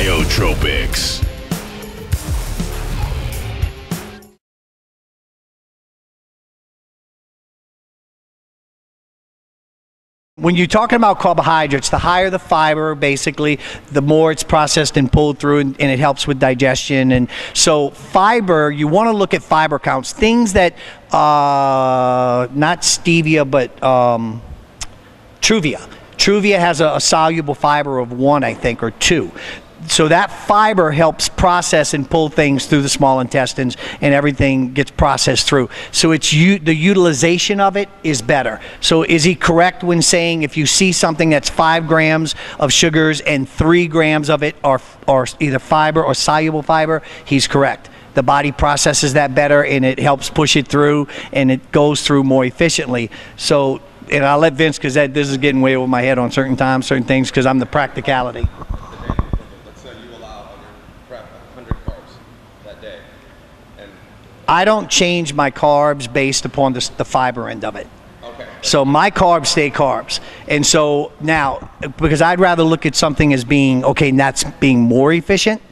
Myotropics. When you're talking about carbohydrates, the higher the fiber, basically, the more it's processed and pulled through, and it helps with digestion. And so fiber, you want to look at fiber counts. Things that, not stevia, but Truvia. Truvia has a soluble fiber of 1, I think, or 2. So that fiber helps process and pull things through the small intestines, and everything gets processed through. So it's the utilization of it is better. So is he correct when saying if you see something that's 5 grams of sugars and 3 grams of it are either fiber or soluble fiber, he's correct. The body processes that better, and it helps push it through, and it goes through more efficiently. So, and I'll let Vince, because this is getting way over my head on certain times, certain things, because I'm the practicality. I don't change my carbs based upon the fiber end of it. Okay. So my carbs stay carbs. And so now, because I'd rather look at something as being, okay, that's being more efficient,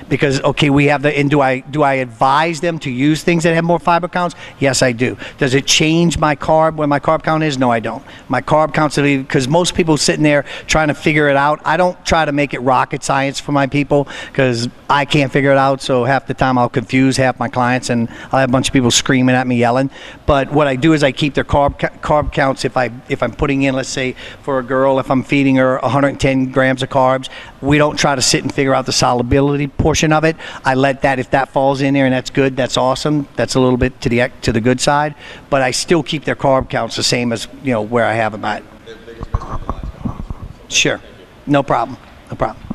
because, okay, we have the, and do I advise them to use things that have more fiber counts? Yes, I do. Does it change my carb, where my carb count is? No, I don't. My carb counts, because most people sitting there trying to figure it out. I don't try to make it rocket science for my people, because I can't figure it out, so half the time I'll confuse half my clients, and I'll have a bunch of people screaming at me, yelling. But what I do is I keep their carb counts. If I'm putting in, let's say, for a girl, if I'm feeding her 110 grams of carbs, we don't try to sit and figure out the solubility portion of it. I let that, if that falls in there and that's good, that's awesome. That's a little bit to the good side, but I still keep their carb counts the same as, you know, where I have them at. Sure, no problem, no problem.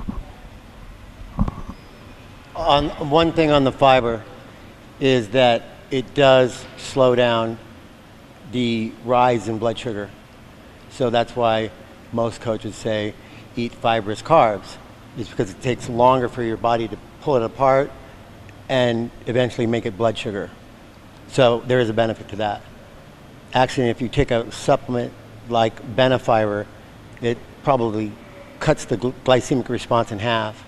On one thing on the fiber is that it does slow down the rise in blood sugar. So that's why most coaches say eat fibrous carbs, is because it takes longer for your body to pull it apart and eventually make it blood sugar. So there is a benefit to that. Actually, if you take a supplement like Benefiber, it probably cuts the glycemic response in half.